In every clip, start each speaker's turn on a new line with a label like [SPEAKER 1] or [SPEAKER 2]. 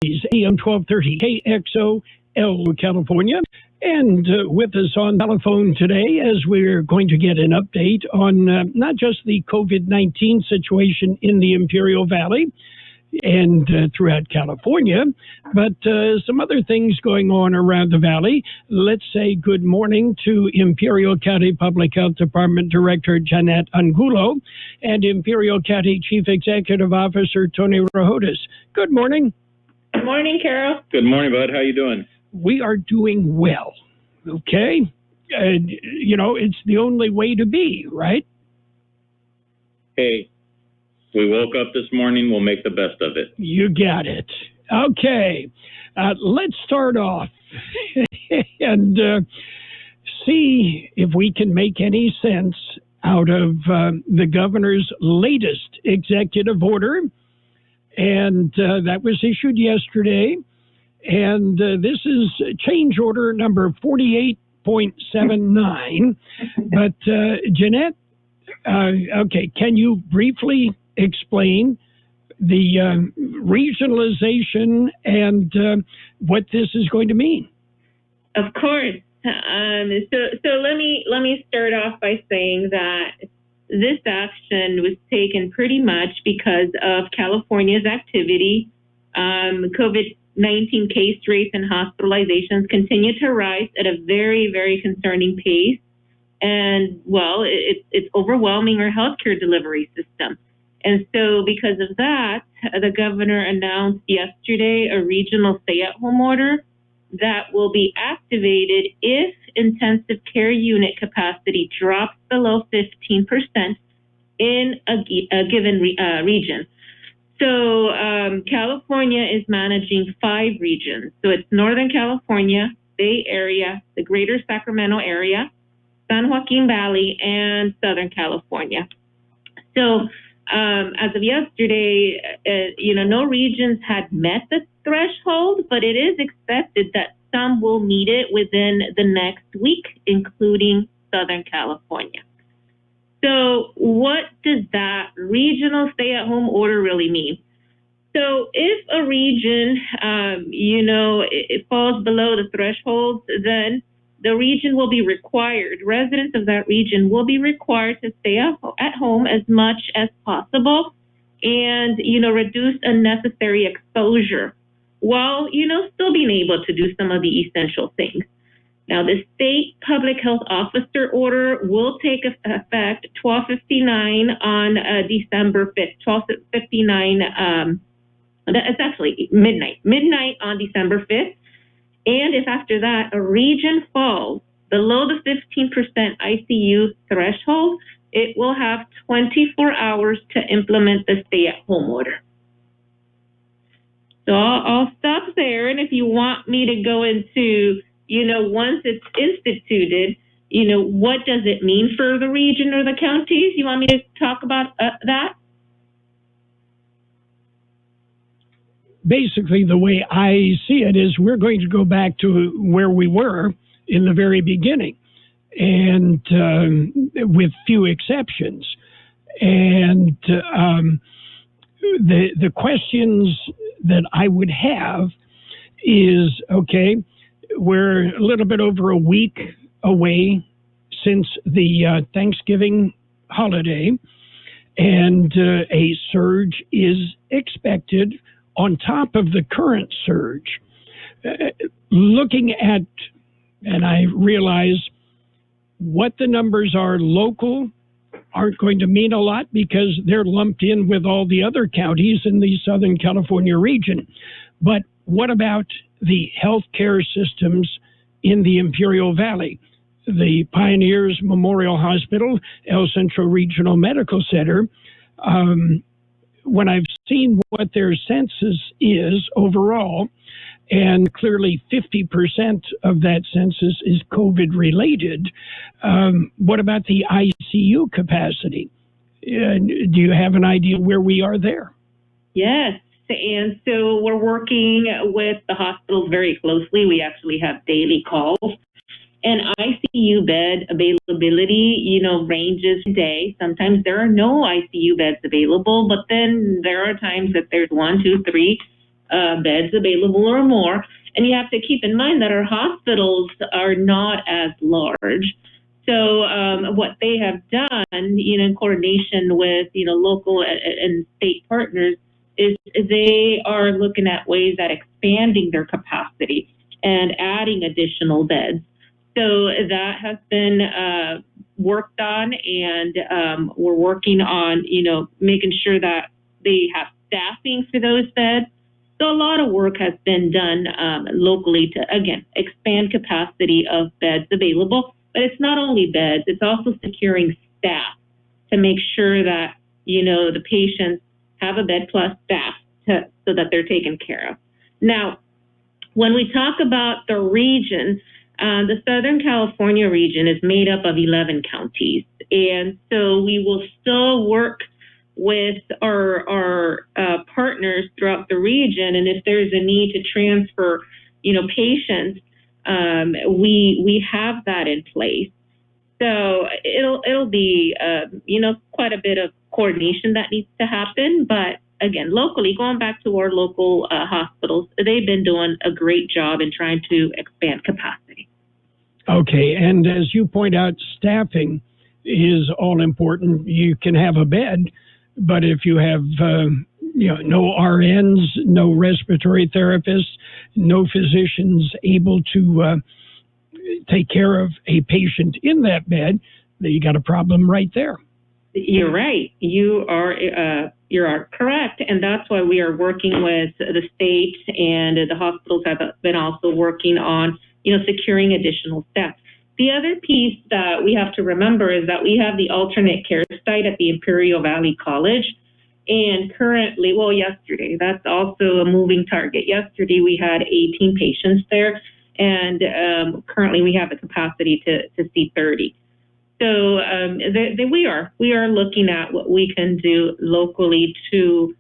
[SPEAKER 1] AM 1230 Kxo, California. And with us on telephone today, as we're going to get an update on not just the COVID-19 situation in the Imperial Valley and throughout California, but some other things going on around the valley. Let's say good morning to Imperial County Public Health Department Director Janette Angulo and Imperial County Chief Executive Officer Tony Rouhotas. Good morning.
[SPEAKER 2] Good morning, Carroll.
[SPEAKER 3] Good morning, bud. How you doing?
[SPEAKER 1] We are doing well, okay? It's the only way to be, right?
[SPEAKER 3] Hey, we woke up this morning. We'll make the best of it.
[SPEAKER 1] You got it. Okay. Let's start off and see if we can make any sense out of the governor's latest executive order. And that was issued yesterday. And this is change order number 48.79. But Janette, okay, can you briefly explain the regionalization and what this is going to mean?
[SPEAKER 2] Of course. So let me start off by saying that this action was taken pretty much because of California's activity. COVID-19 case rates and hospitalizations continue to rise at a very, very concerning pace. And, well, it's overwhelming our healthcare delivery system. And so because of that, the governor announced yesterday a regional stay-at-home order that will be activated if intensive care unit capacity drops below 15% in a given region. So California is managing 5 regions. So it's Northern California, Bay Area, the Greater Sacramento area, San Joaquin Valley, and Southern California. So as of yesterday, no regions had met the threshold, but it is expected that some will meet it within the next week, including Southern California. So what does that regional stay-at-home order really mean? So if a region, it falls below the threshold, then the region will be required, residents of that region will be required to stay at home as much as possible and, reduce unnecessary exposure while, still being able to do some of the essential things. Now, the state public health officer order will take effect 12:59 on December 5th, 12:59, it's actually midnight on December 5th. And if after that a region falls below the 15% ICU threshold, it will have 24 hours to implement the stay-at-home order. So I'll stop there. And if you want me to go into, once it's instituted, what does it mean for the region or the counties? You want me to talk about that?
[SPEAKER 1] Basically, the way I see it is we're going to go back to where we were in the very beginning, and with few exceptions. And the questions that I would have is, okay, we're a little bit over a week away since the Thanksgiving holiday, and a surge is expected on top of the current surge. Looking at, and I realize what the numbers are local aren't going to mean a lot because they're lumped in with all the other counties in the Southern California region. But what about the healthcare systems in the Imperial Valley? The Pioneers Memorial Hospital, El Centro Regional Medical Center, when I've seen what their census is overall, and clearly 50% of that census is COVID related, what about the ICU capacity? Do you have an idea where we are there?
[SPEAKER 2] Yes, and so we're working with the hospitals very closely. We actually have daily calls. And ICU bed availability, ranges today. Sometimes there are no ICU beds available, but then there are times that there's 1, 2, 3. beds available or more. And you have to keep in mind that our hospitals are not as large. So what they have done, in coordination with, local and state partners, is they are looking at ways at expanding their capacity and adding additional beds. So that has been worked on, and we're working on, making sure that they have staffing for those beds. So a lot of work has been done locally to, again, expand capacity of beds available. But it's not only beds, it's also securing staff to make sure that, the patients have a bed plus staff so that they're taken care of. Now, when we talk about the region, the Southern California region is made up of 11 counties. And so we will still work with our partners throughout the region. And if there's a need to transfer, patients, we have that in place. So it'll be, quite a bit of coordination that needs to happen. But again, locally, going back to our local hospitals, they've been doing a great job in trying to expand capacity.
[SPEAKER 1] Okay, and as you point out, staffing is all important. You can have a bed, but if you have, no RNs, no respiratory therapists, no physicians able to take care of a patient in that bed, then you got a problem right there.
[SPEAKER 2] You're right. You are correct, and that's why we are working with the state, and the hospitals have been also working on, securing additional staff. The other piece that we have to remember is that we have the alternate care site at the Imperial Valley College, and currently, yesterday, that's also a moving target. Yesterday, we had 18 patients there, and currently we have the capacity to see 30. So we are looking at what we can do locally to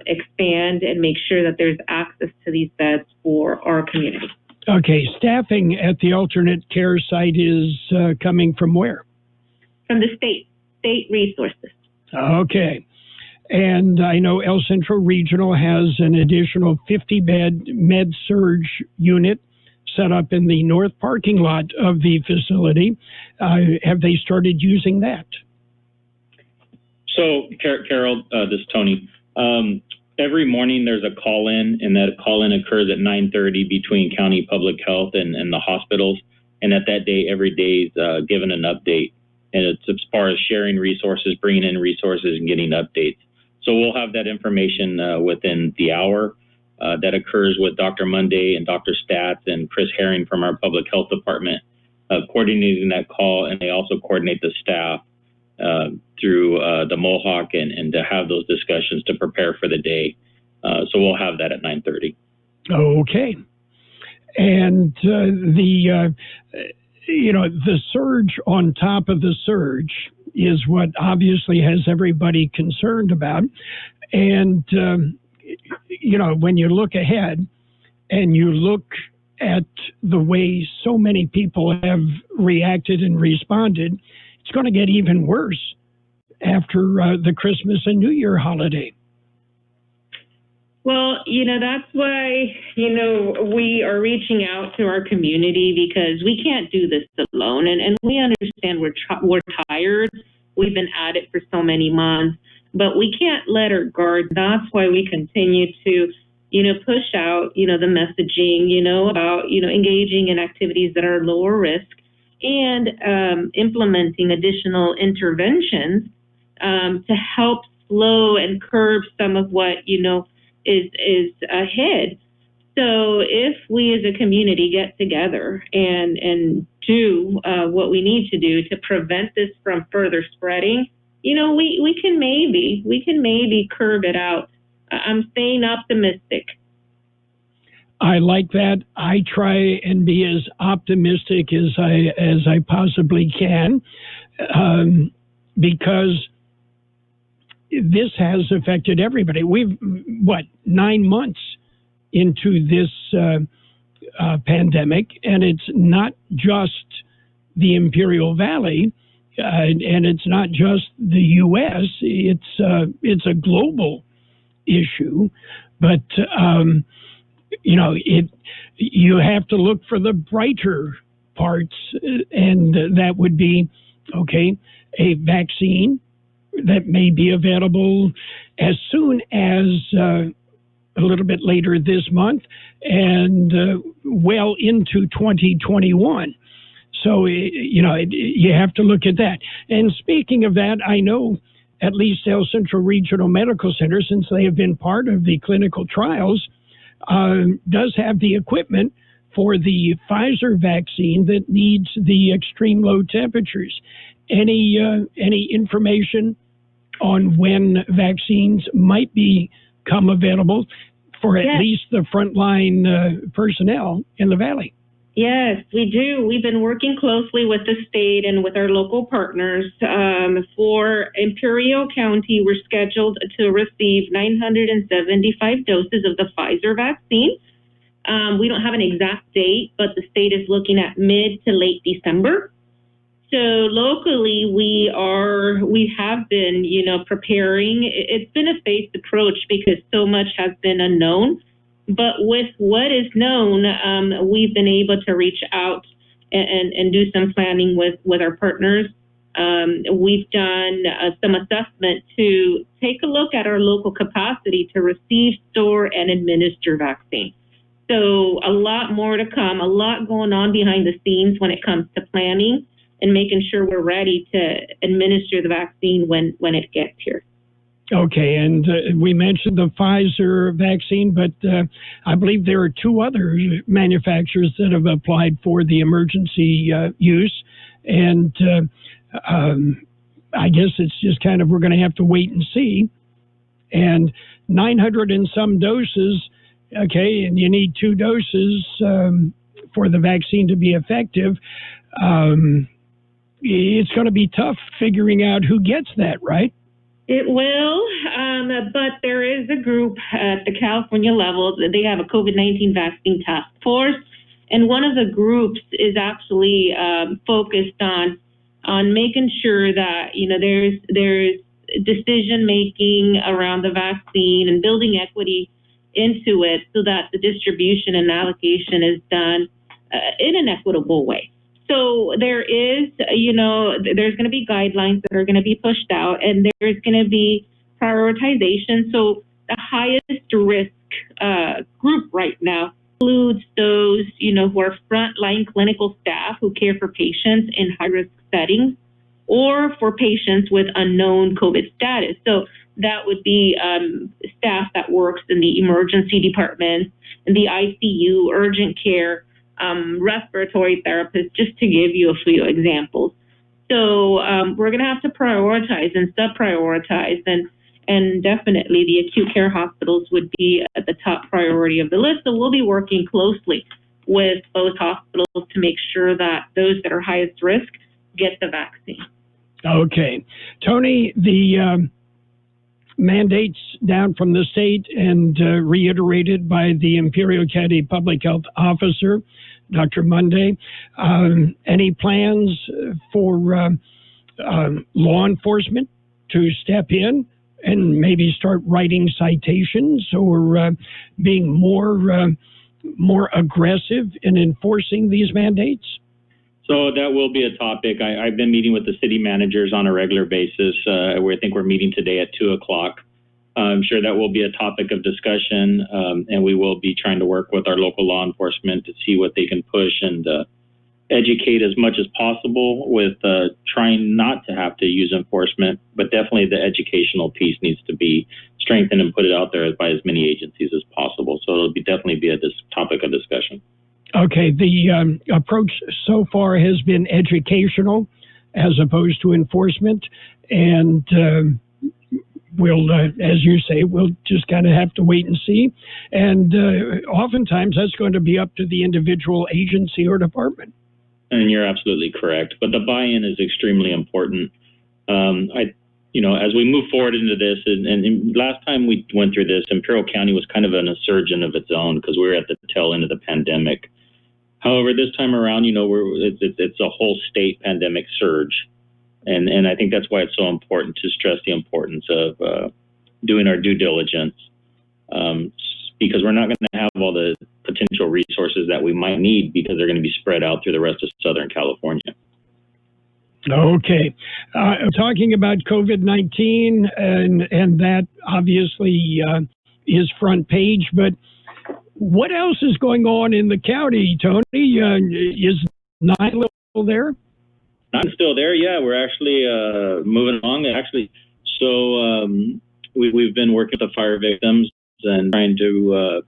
[SPEAKER 2] expand and make sure that there's access to these beds for our community.
[SPEAKER 1] Okay, staffing at the alternate care site is coming from where?
[SPEAKER 2] From the state resources.
[SPEAKER 1] Okay. And I know El Centro Regional has an additional 50-bed med-surg unit set up in the north parking lot of the facility. Have they started using that?
[SPEAKER 3] So, Carroll, this is Tony. Every morning there's a call-in, and that call-in occurs at 9:30 between County Public Health and the hospitals. And at that day, every day is given an update. And it's as far as sharing resources, bringing in resources, and getting updates. So we'll have that information within the hour. That occurs with Dr. Monday and Dr. Stats and Chris Herring from our public health department, coordinating that call, and they also coordinate the staff through the Mohawk and to have those discussions to prepare for the day. So we'll have that at 9:30.
[SPEAKER 1] Okay. And the surge on top of the surge is what obviously has everybody concerned about. And when you look ahead and you look at the way so many people have reacted and responded, it's going to get even worse after the Christmas and New Year holiday.
[SPEAKER 2] Well, that's why, we are reaching out to our community, because we can't do this alone. And we understand we're tired. We've been at it for so many months. But we can't let our guard. That's why we continue to, push out, the messaging, about, engaging in activities that are lower risk, and implementing additional interventions to help slow and curb some of what, is ahead. So if we as a community get together and do what we need to do to prevent this from further spreading, we can maybe curb it out. I'm staying optimistic.
[SPEAKER 1] I like that. I try and be as optimistic as I possibly can, because this has affected everybody. We've 9 months into this pandemic, and it's not just the Imperial Valley. And it's not just the U.S., it's a global issue, but you have to look for the brighter parts, and that would be, okay, a vaccine that may be available as soon as a little bit later this month and well into 2021. So, you have to look at that. And speaking of that, I know at least El Centro Regional Medical Center, since they have been part of the clinical trials, does have the equipment for the Pfizer vaccine that needs the extreme low temperatures. Any information on when vaccines might become available for at least the frontline personnel in the Valley?
[SPEAKER 2] Yes, we do. We've been working closely with the state and with our local partners. For Imperial County, we're scheduled to receive 975 doses of the Pfizer vaccine. We don't have an exact date, but the state is looking at mid to late December. So locally, we have been, preparing. It's been a phased approach because so much has been unknown. But with what is known, we've been able to reach out and do some planning with our partners. We've done some assessment to take a look at our local capacity to receive, store, and administer vaccine. So a lot more to come, a lot going on behind the scenes when it comes to planning and making sure we're ready to administer the vaccine when it gets here.
[SPEAKER 1] Okay, and we mentioned the Pfizer vaccine, but I believe there are two other manufacturers that have applied for the emergency use, and I guess it's just kind of, we're going to have to wait and see. And 900 and some doses, okay, and you need 2 doses for the vaccine to be effective. It's going to be tough figuring out who gets that, right?
[SPEAKER 2] It will, but there is a group at the California level. They have a COVID-19 vaccine task force, and one of the groups is actually focused on making sure that there's decision making around the vaccine and building equity into it so that the distribution and allocation is done in an equitable way. So there is, there's going to be guidelines that are going to be pushed out, and there's going to be prioritization. So the highest risk group right now includes those, who are frontline clinical staff who care for patients in high-risk settings or for patients with unknown COVID status. So that would be staff that works in the emergency departments, in the ICU, urgent care, respiratory therapists, just to give you a few examples. So we're going to have to prioritize and sub-prioritize, and definitely the acute care hospitals would be at the top priority of the list. So we'll be working closely with both hospitals to make sure that those that are highest risk get the vaccine. Okay.
[SPEAKER 1] Tony, the mandates down from the state and reiterated by the Imperial County Public Health Officer, Dr. Monday. Any plans for law enforcement to step in and maybe start writing citations or being more aggressive in enforcing these mandates?
[SPEAKER 3] So that will be a topic. I've been meeting with the city managers on a regular basis. I think we're meeting today at 2:00. I'm sure that will be a topic of discussion, and we will be trying to work with our local law enforcement to see what they can push and educate as much as possible with trying not to have to use enforcement, but definitely the educational piece needs to be strengthened and put it out there by as many agencies as possible. So it'll definitely be a topic of discussion.
[SPEAKER 1] Okay, the approach so far has been educational as opposed to enforcement, and we'll, as you say, we'll just kind of have to wait and see. And oftentimes that's going to be up to the individual agency or department.
[SPEAKER 3] And you're absolutely correct. But the buy-in is extremely important. As we move forward into this, and last time we went through this, Imperial County was kind of an insurgent of its own because we were at the tail end of the pandemic. However, this time around, it's a whole state pandemic surge. And I think that's why it's so important to stress the importance of doing our due diligence because we're not going to have all the potential resources that we might need because they're going to be spread out through the rest of Southern California.
[SPEAKER 1] Okay. Talking about COVID-19, and that obviously is front page, but what else is going on in the county, Tony? Is Nyla still there?
[SPEAKER 3] Not still there, yeah. We're actually moving along. Actually, so we've been working with the fire victims and trying to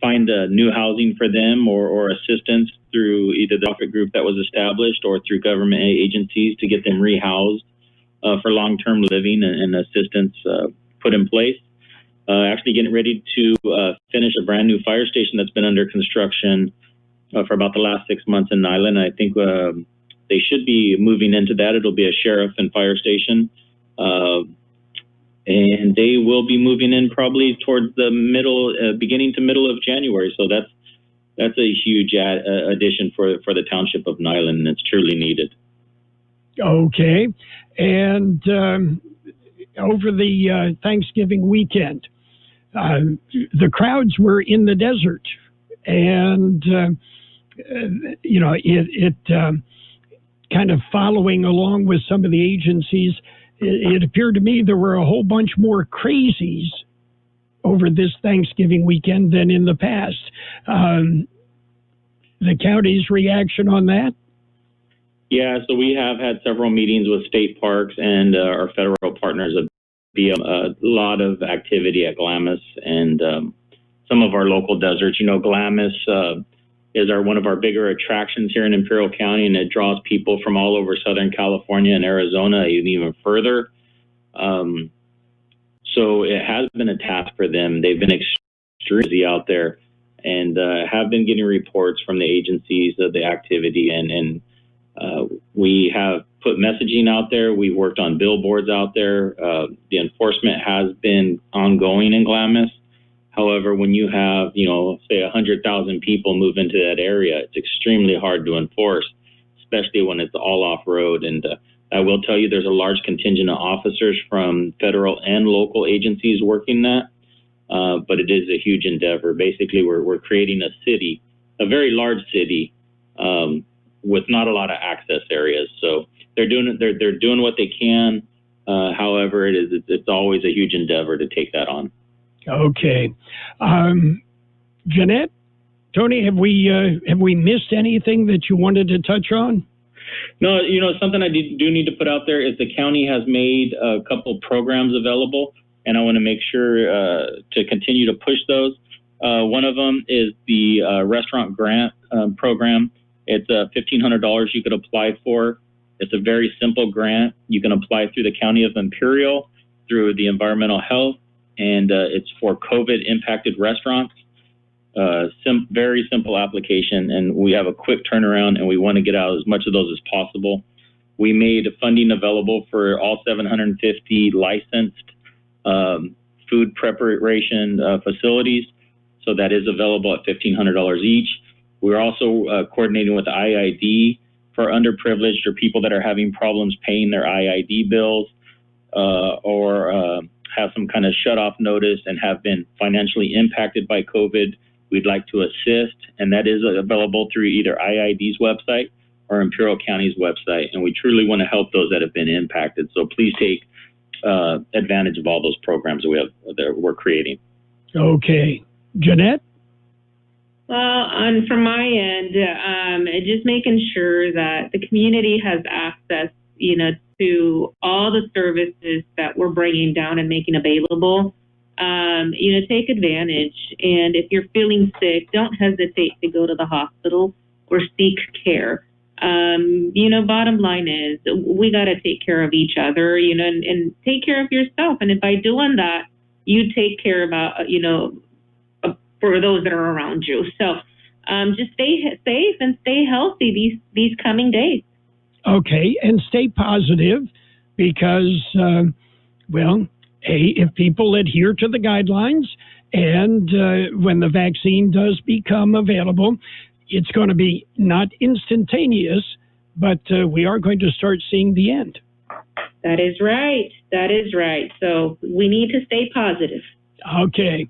[SPEAKER 3] find new housing for them or assistance through either the profit group that was established or through government agencies to get them rehoused for long-term living and assistance put in place. Actually getting ready to finish a brand new fire station that's been under construction for about the last 6 months in Nyland. I think they should be moving into that. It'll be a sheriff and fire station. And they will be moving in probably towards the beginning to middle of January. So that's a huge addition for the township of Nyland, and it's truly needed.
[SPEAKER 1] Okay. And over the Thanksgiving weekend, the crowds were in the desert, and it kind of following along with some of the agencies. It appeared to me there were a whole bunch more crazies over this Thanksgiving weekend than in the past. The county's reaction on that?
[SPEAKER 3] Yeah, so we have had several meetings with state parks and our federal partners. A lot of activity at Glamis and some of our local deserts. Glamis is one of our bigger attractions here in Imperial County, and it draws people from all over Southern California and Arizona and even further. So it has been a task for them. They've been extremely busy out there and have been getting reports from the agencies of the activity. And we have put messaging out there. We've worked on billboards out there. The enforcement has been ongoing in Glamis. However, when you have, say 100,000 people move into that area, it's extremely hard to enforce, especially when it's all off-road. And I will tell you there's a large contingent of officers from federal and local agencies working that, but it is a huge endeavor. Basically, we're creating a city, a very large city, with not a lot of access areas. So they're doing what they can. However, it's always a huge endeavor to take that on.
[SPEAKER 1] Okay. Janette, Tony, have we missed anything that you wanted to touch on?
[SPEAKER 3] No, something I do need to put out there is the county has made a couple programs available, and I want to make sure to continue to push those. One of them is the restaurant grant program. It's $1,500 you could apply for. It's a very simple grant. You can apply through the County of Imperial, through the Environmental Health, and it's for COVID-impacted restaurants. Very simple application, and we have a quick turnaround, and we want to get out as much of those as possible. We made funding available for all 750 licensed food preparation facilities, so that is available at $1,500 each. We're also coordinating with the IID for underprivileged or people that are having problems paying their IID bills or have some kind of shut-off notice and have been financially impacted by COVID. We'd like to assist, and that is available through either IID's website or Imperial County's website, and we truly want to help those that have been impacted. So please take advantage of all those programs that we're creating.
[SPEAKER 1] Okay. Janette?
[SPEAKER 2] Well, from my end, just making sure that the community has access, to all the services that we're bringing down and making available. Take advantage. And if you're feeling sick, don't hesitate to go to the hospital or seek care. Bottom line is we got to take care of each other, and take care of yourself. And by doing that, you take care about, for those that are around you. So just stay safe and stay healthy these coming days. Okay,
[SPEAKER 1] and stay positive because, if people adhere to the guidelines and when the vaccine does become available, it's going to be not instantaneous, but we are going to start seeing the end.
[SPEAKER 2] That is right. So we need to stay positive.
[SPEAKER 1] Okay.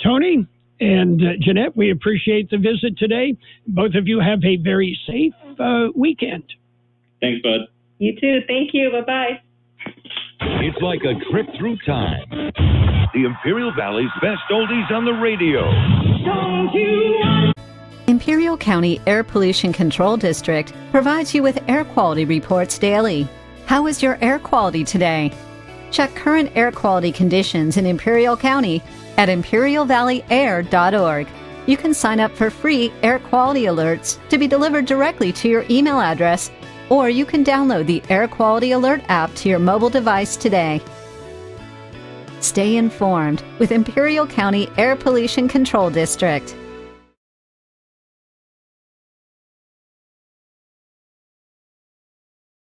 [SPEAKER 1] Tony and Janette, we appreciate the visit today. Both of you have a very safe weekend.
[SPEAKER 3] Thanks, bud.
[SPEAKER 2] You too. Thank you. Bye-bye.
[SPEAKER 4] It's like a trip through time. The Imperial Valley's best oldies on the radio.
[SPEAKER 5] Imperial County Air Pollution Control District provides you with air quality reports daily. How is your air quality today? Check current air quality conditions in Imperial County at imperialvalleyair.org. You can sign up for free air quality alerts to be delivered directly to your email address, or you can download the Air Quality Alert app to your mobile device today. Stay informed with Imperial County Air Pollution Control District.